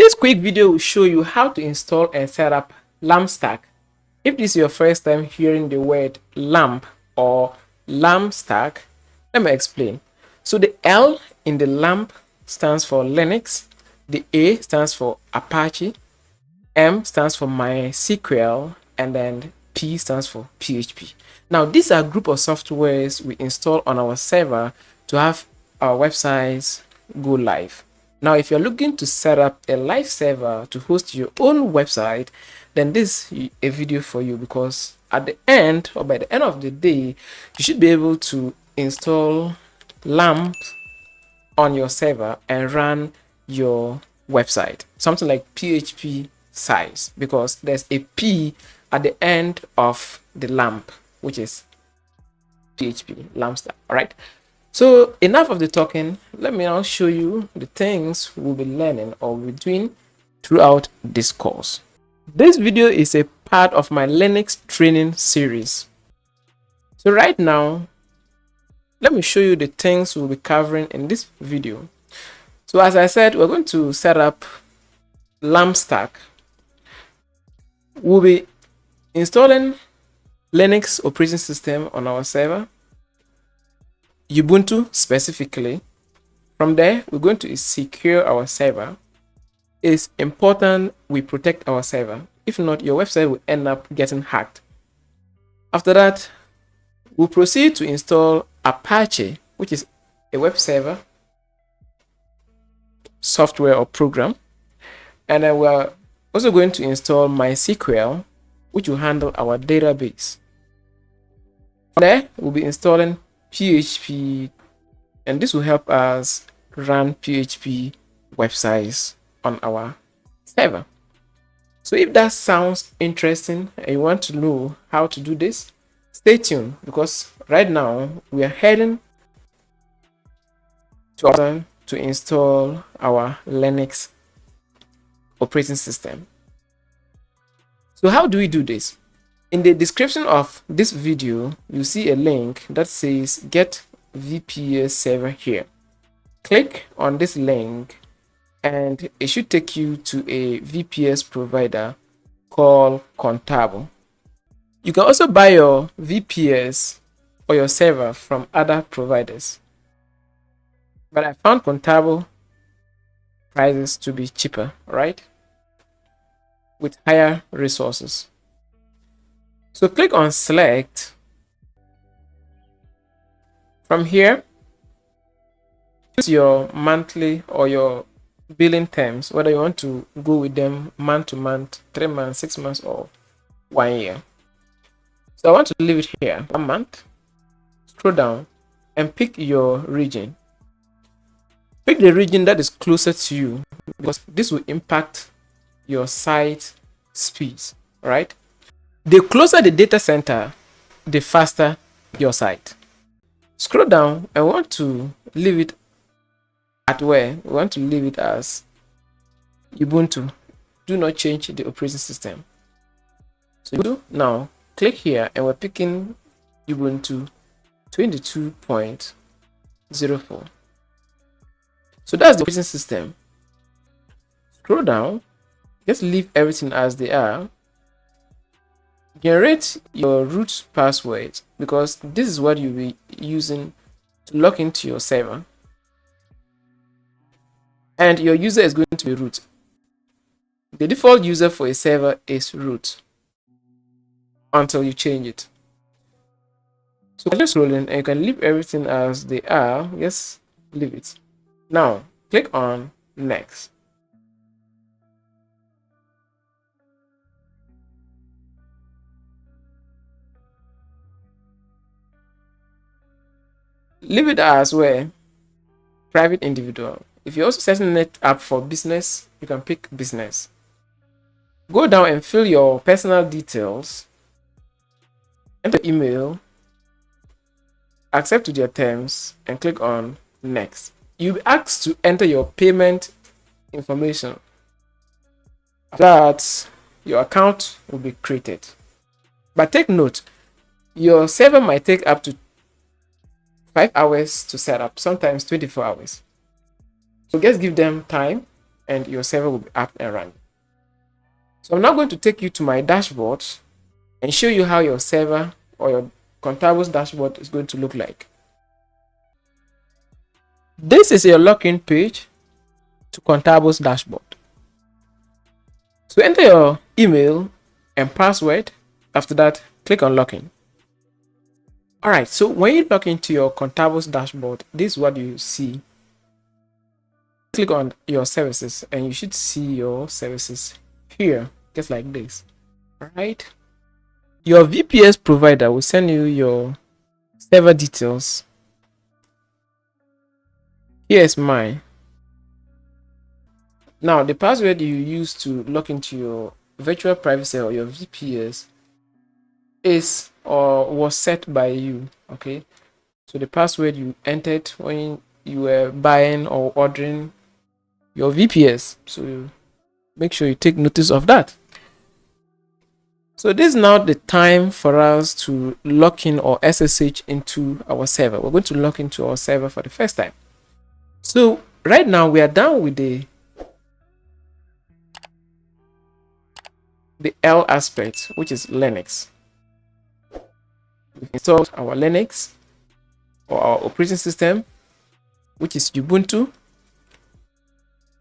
This quick video will show you how to install and set up LAMP stack. If this is your first time hearing the word LAMP or LAMP stack, let me explain. So the L in the LAMP stands for Linux, the A stands for Apache, M stands for MySQL, and then P stands for PHP. Now these are a group of softwares we install on our server to have our websites go live. Now, if you're looking to set up a live server to host your own website, then this is a video for you, because at the end, or by the end of the day, you should be able to install LAMP on your server and run your website, something like PHP size, because there's a P at the end of the LAMP, which is PHP, LAMP stack. All right. So enough of the talking. Let me now show you the things we'll be learning or we'll be doing throughout this course. This video is a part of my Linux training series. So right now, let me show you the things we'll be covering in this video. So as I said, we're going to set up LAMP stack. We'll be installing Linux operating system on our server, Ubuntu specifically. From there, we're going to secure our server. It's important we protect our server. If not, your website will end up getting hacked. After that, we'll proceed to install Apache, which is a web server software or program. And then we're also going to install MySQL, which will handle our database. From there, we'll be installing PHP, and this will help us run PHP websites on our server. So if that sounds interesting and you want to know how to do this, stay tuned, because right now we are heading to install our Linux operating system. So how do we do this? In the description of this video, you see a link that says get VPS server here. Click on this link and it should take you to a VPS provider called Contabo. You can also buy your VPS or your server from other providers, but I found Contabo prices to be cheaper, right? With higher resources. So click on select. From here, choose your monthly or your billing terms, whether you want to go with them month to month, 3 months, 6 months, or 1 year. So I want to leave it here 1 month. Scroll down and pick your region. Pick the region that is closer to you, because this will impact your site speeds, right? The closer the data center, the faster your site. Scroll down. I want to leave it at where? We want to leave it as Ubuntu. Do not change the operating system. So now click here and we're picking Ubuntu 22.04. So that's the operating system. Scroll down. Just leave everything as they are. Generate your root password, because this is what you'll be using to log into your server, and your user is going to be root. The default user for a server is root until you change it. So just rolling, and you can leave everything as they are. Yes, leave it. Now click on next. Leave it as where private individual. If you're also setting it up for business, you can pick business. Go down and fill your personal details, enter email, accept to their terms, and click on next. You'll be asked to enter your payment information. After that, your account will be created. But take note, your server might take up to 5 hours to set up, sometimes 24 hours. So just give them time and your server will be up and running. So I'm now going to take you to my dashboard and show you how your server or your Contable's dashboard is going to look like. This is your login page to Contable's dashboard. So enter your email and password. After that, click on login. Alright, so when you log into your Contable's dashboard, this is what you see. Click on your services and you should see your services here, just like this. Alright. Your VPS provider will send you your server details. Here's mine. Now, the password you use to log into your virtual private server or your VPS is or was set by you. Okay, so the password you entered when you were buying or ordering your VPS, so make sure you take notice of that. So this is now the time for us to log in or SSH into our server. We're going to log into our server for the first time. So right now we are done with the L aspect, which is Linux. We've installed our Linux or our operating system, which is Ubuntu.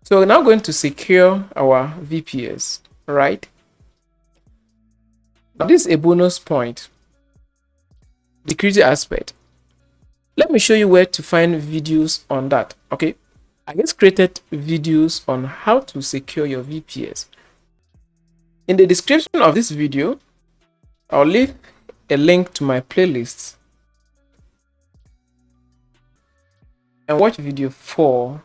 So we're now going to secure our VPS, right? Now this is a bonus point, the security aspect. Let me show you where to find videos on that. Okay, I just created videos on how to secure your VPS. In the description of this video, I'll leave a link to my playlist and watch video 4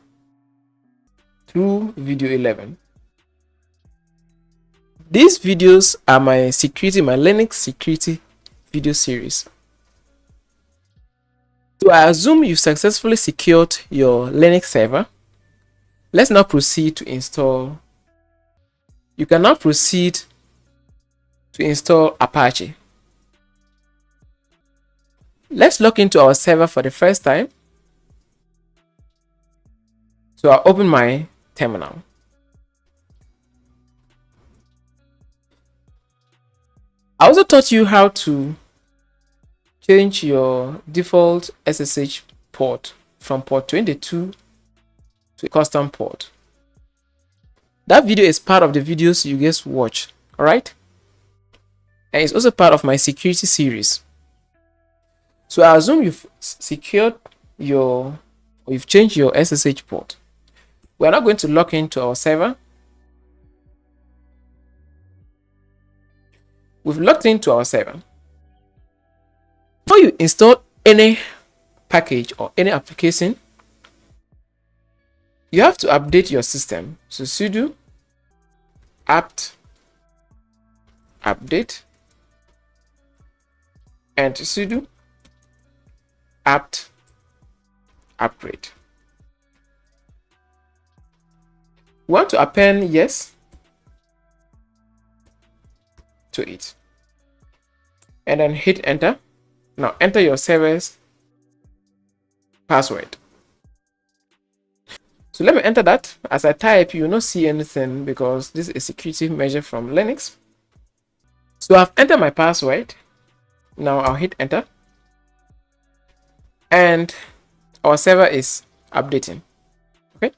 through video 11. These videos are my Linux security video series. So I assume you've successfully secured your Linux server. Let's now proceed to install. You can now proceed to install Apache. Let's log into our server for the first time. So I'll open my terminal. I also taught you how to change your default SSH port from port 22 to a custom port. That video is part of the videos you just watched, alright? And it's also part of my security series. So I assume you've secured or you've changed your SSH port. We're now going to log into our server. We've logged into our server. Before you install any package or any application, you have to update your system. So sudo apt update and sudo apt upgrade. We want to append yes to it and then hit enter. Now enter your server's password. So let me enter that. As I type, you will not see anything because this is a security measure from Linux. So I've entered my password. Now I'll hit enter and our server is updating. Okay.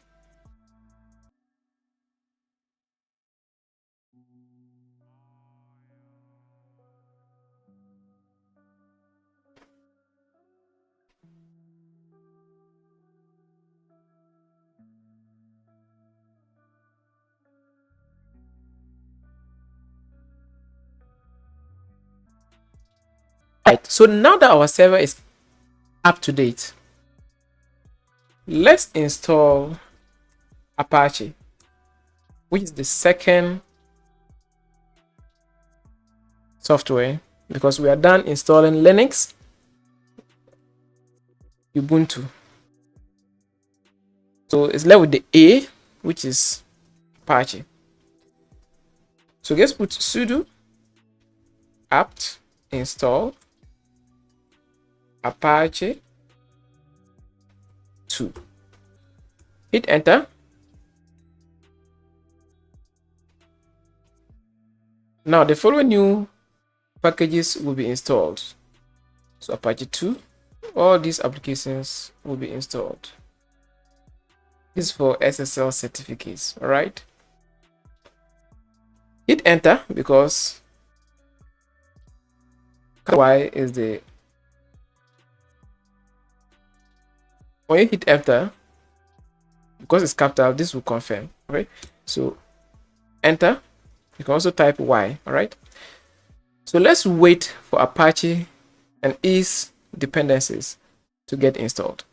Right, so now that our server is up to date, let's install Apache, which is the second software, because we are done installing Linux, Ubuntu. So it's left with the A, which is Apache. So let's put sudo apt install Apache 2. Hit enter Now the following new packages will be installed. So Apache 2, all these applications will be installed. This is for SSL certificates. All right. Hit enter because Y is the, when you hit enter, because it's capital, this will confirm. Okay, so enter. You can also type Y. All right. So let's wait for Apache and its dependencies to get installed.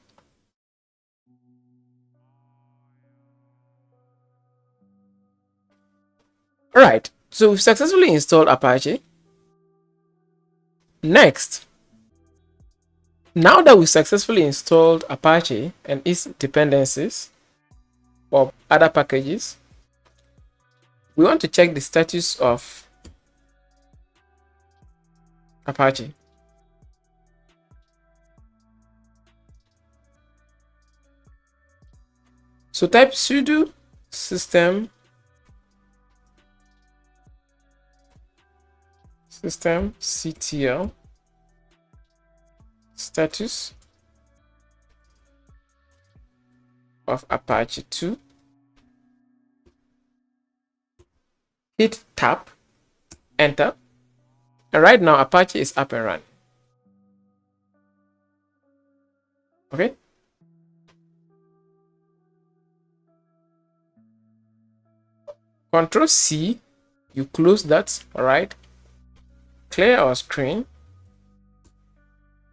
All right. So we've successfully installed Apache. Next, now that we successfully installed Apache and its dependencies or other packages, we want to check the status of Apache. So type sudo systemctl status of Apache 2. Hit tab, enter, and right now Apache is up and running. Okay. Control C, you close that. All right. Clear our screen.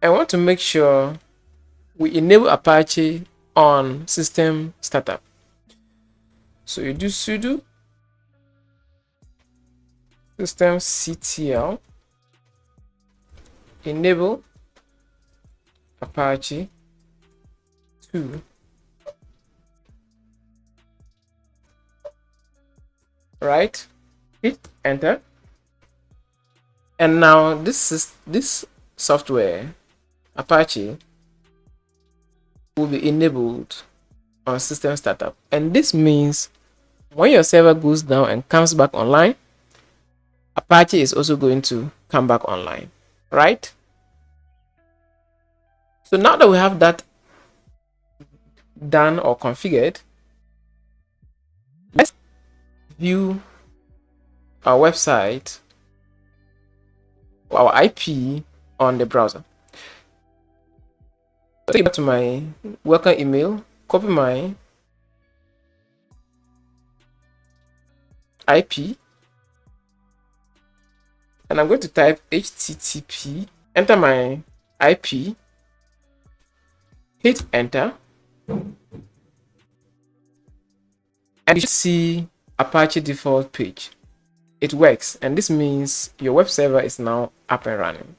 I want to make sure we enable Apache on system startup. So you do sudo systemctl enable Apache 2. Right, hit enter, and now this software Apache will be enabled on system startup, and this means when your server goes down and comes back online, Apache is also going to come back online, right? So now that we have that done or configured, let's view our website, our IP on the browser. Take back to my welcome email, copy my IP, and I'm going to type HTTP, enter my IP, hit enter, and you should see Apache default page. It works, and this means your web server is now up and running.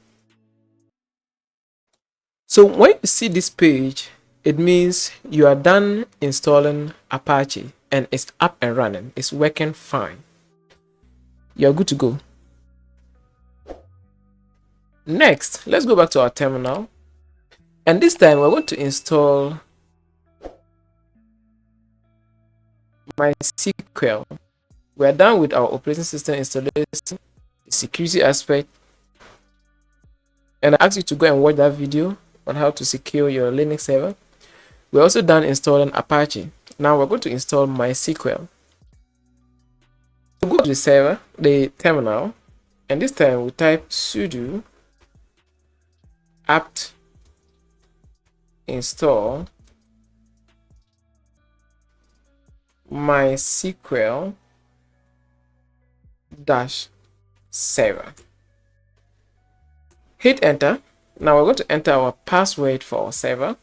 So when you see this page, it means you are done installing Apache and it's up and running. It's working fine. You're good to go. Next, let's go back to our terminal, and this time we're going to install MySQL. We're done with our operating system installation, the security aspect, and I ask you to go and watch that video on how to secure your Linux server. We're also done installing Apache. Now we're going to install MySQL. So go to the server, the terminal, and this time we type sudo apt install MySQL -server. Hit enter. Now we're going to enter our password for our server.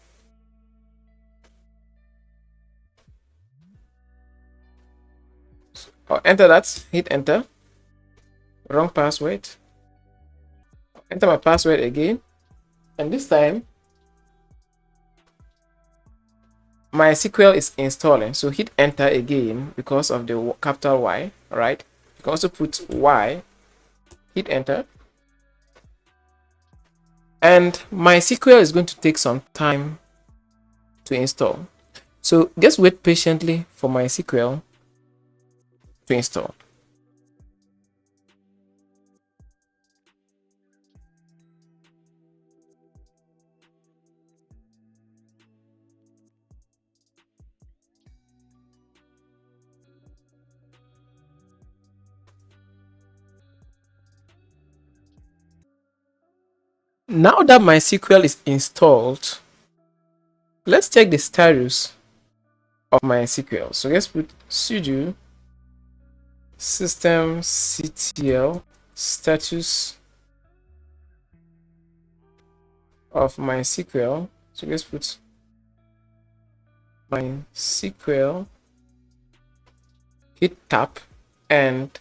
I'll enter that, hit enter. Wrong password. I'll enter my password again, and this time MySQL is installing, so hit enter again because of the capital Y. All right, you can also put Y, hit enter, and MySQL is going to take some time to install, so just wait patiently for MySQL to install. Now that MySQL is installed, let's check the status of MySQL. So let's put sudo systemctl status of MySQL. So let's put MySQL, hit tab and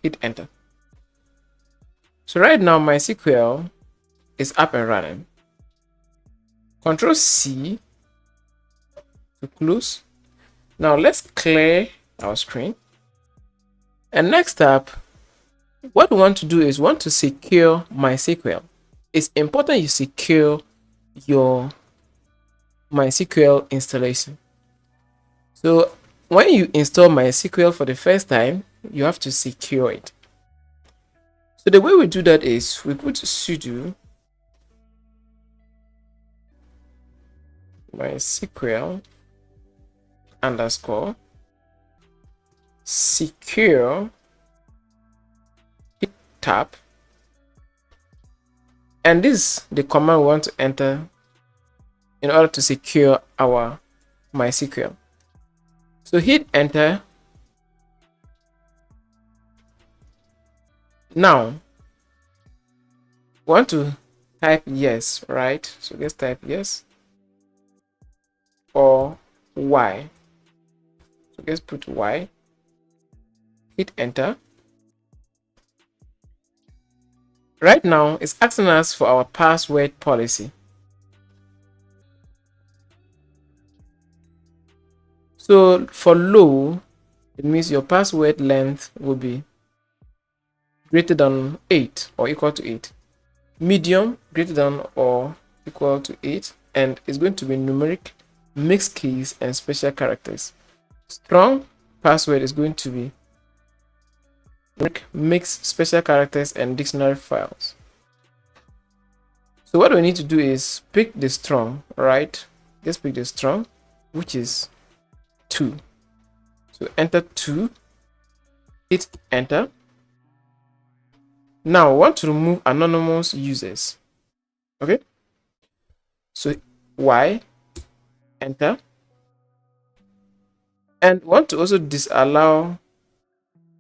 hit enter. So right now MySQL is up and running. Control C to close. Now let's clear our screen. And next up, what we want to do is want to secure MySQL. It's important you secure your MySQL installation. So when you install MySQL for the first time, you have to secure it. So the way we do that is we put sudo MySQL underscore secure, hit tab, and this is the command we want to enter in order to secure our MySQL. So hit enter. Now we want to type yes, right? So let's type yes or Y. So let's put Y, hit enter. Right now it's asking us for our password policy. So for low, it means your password length will be greater than 8 or equal to 8. Medium, greater than or equal to 8, and it's going to be numeric, mixed keys, and special characters. Strong password is going to be numeric, mixed, special characters, and dictionary files. So what we need to do is pick the strong, right? Let's pick the strong, which is 2. So enter 2, hit enter. Now we want to remove anonymous users. Okay, so Y, enter, and want to also disallow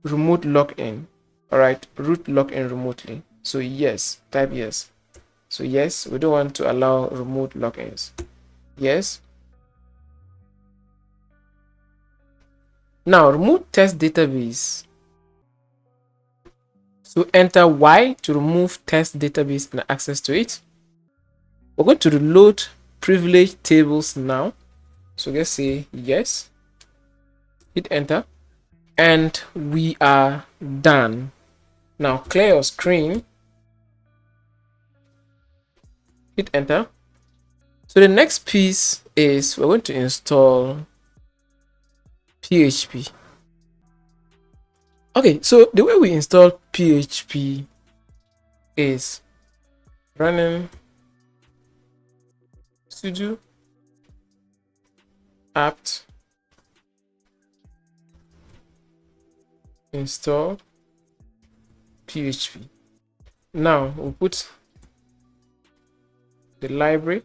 remote login. All right, root login remotely. So yes, type yes. So yes, we don't want to allow remote logins. Yes. Now remove test database. So enter Y to remove test database and access to it. We're going to reload privileged tables now. So let's say yes, hit enter, and we are done. Now clear your screen, hit enter. So the next piece is we're going to install PHP. Okay, so the way we install PHP is running sudo apt install PHP. Now we'll put the library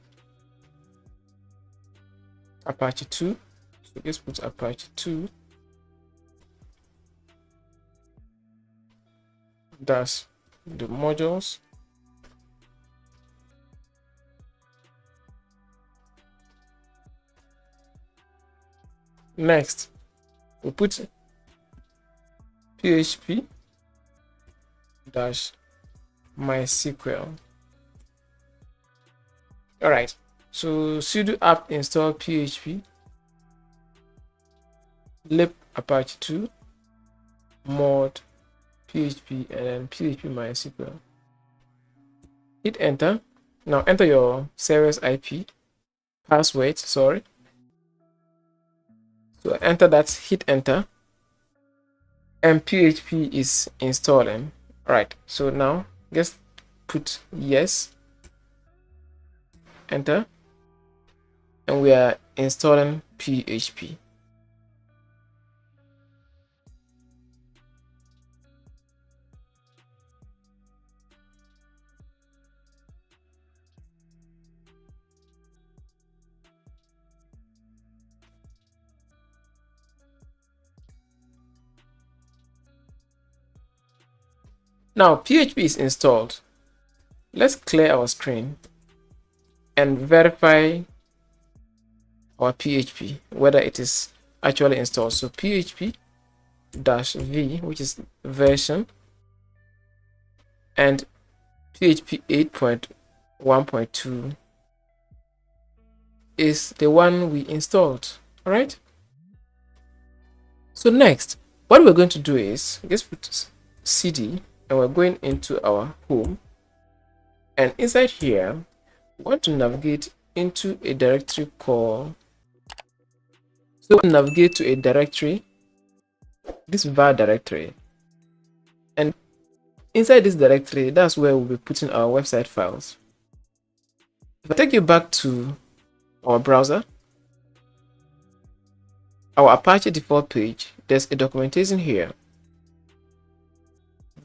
Apache 2. So let's put Apache 2 dash the modules. Next, we'll put PHP dash MySQL. All right, so sudo apt install PHP lib Apache 2 mod PHP and then PHP MySQL. Hit enter. Now enter your service IP password. Sorry. So enter that. Hit enter. And PHP is installing. All right. So now just put yes. Enter. And we are installing PHP. Now PHP is installed. Let's clear our screen and verify our PHP whether it is actually installed. So PHP -v, which is version, and PHP 8.1.2 is the one we installed. All right. So next, what we're going to do is just put cd, and we're going into our home, and inside here we want to navigate into a directory called, so we navigate to a directory, this var directory, and inside this directory, that's where we'll be putting our website files. If I take you back to our browser, our Apache default page, there's a documentation here.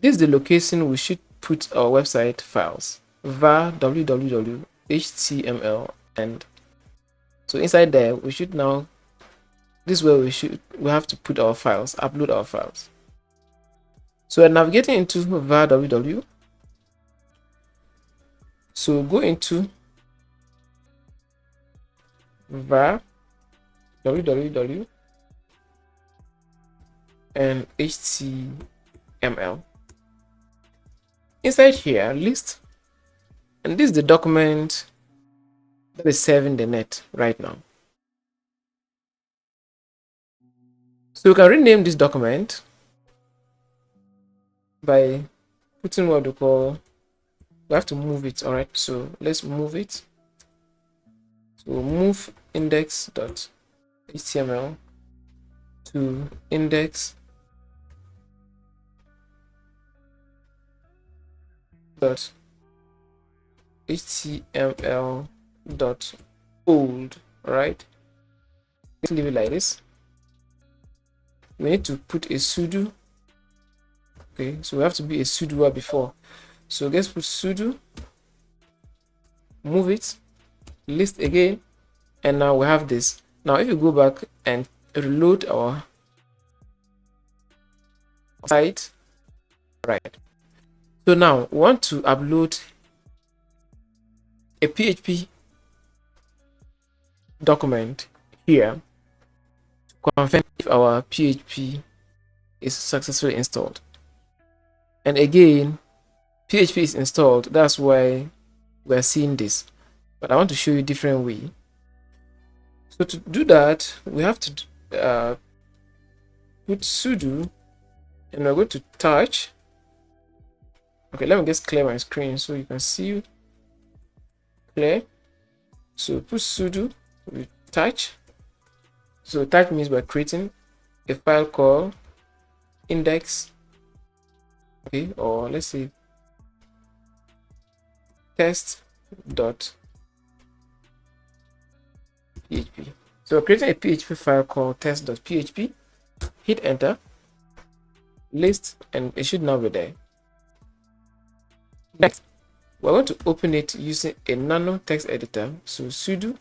This is the location we should put our website files, var www html, and so inside there we should now, this is where we have to put our files, upload our files. So we're navigating into var www. So go into var www and html. Inside here, list, and this is the document that is serving the net right now. So we can rename this document by putting what we call, we have to move it. All right, so let's move it. So move index.html to index.html.old. All right, let's leave it like this. We need to put a sudo. Okay, so we have to be a sudo before. So let's put sudo, move it, list again, and now we have this. Now if you go back and reload our site, right, so now we want to upload a PHP document here to confirm if our PHP is successfully installed. And again, PHP is installed, that's why we're seeing this, but I want to show you a different way. So to do that, we have to put sudo, and we're going to touch. Okay, let me just clear my screen so you can see clear. So put sudo with touch. So touch means we're creating a file called index, okay, or let's say test.php. So we're creating a PHP file called test.php. Hit enter, list, and it should now be there. Next, we're going to open it using a nano text editor. So sudo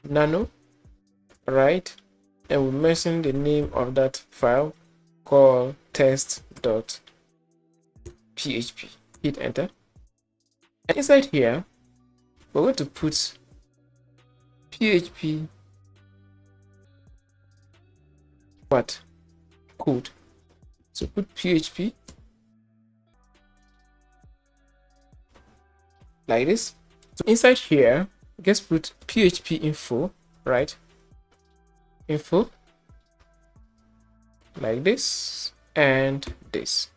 nano, right, and we mention the name of that file called test.php. Hit enter, and inside here we're going to put PHP what code. So put PHP like this. So inside here, just put PHP info, right? Info like this and this.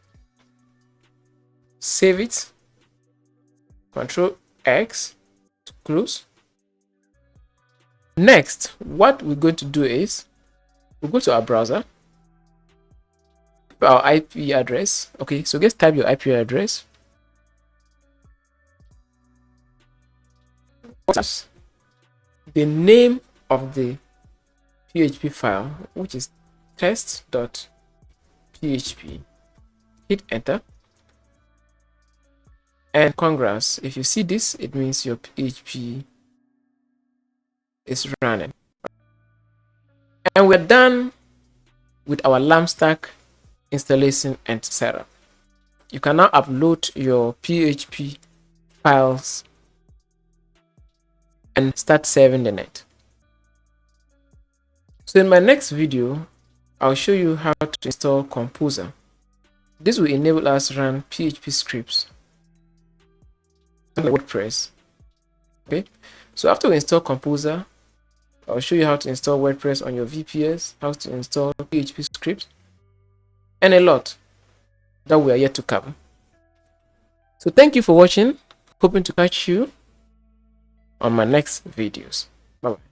Save it. Control X to close. Next, what we're going to do is we'll go to our browser, our IP address. Okay, so just type your IP address. The name of the PHP file, which is test.php. Hit enter, and congrats, if you see this, it means your PHP is running. And we're done with our LAMP stack installation and setup. you can now upload your PHP files and start serving the net. So in my next video, I'll show you how to install Composer. This will enable us to run PHP scripts on WordPress. Okay, so after we install Composer, I'll show you how to install WordPress on your VPS, how to install PHP scripts, and a lot that we are yet to cover. So thank you for watching. Hoping to catch you on my next videos. Bye bye.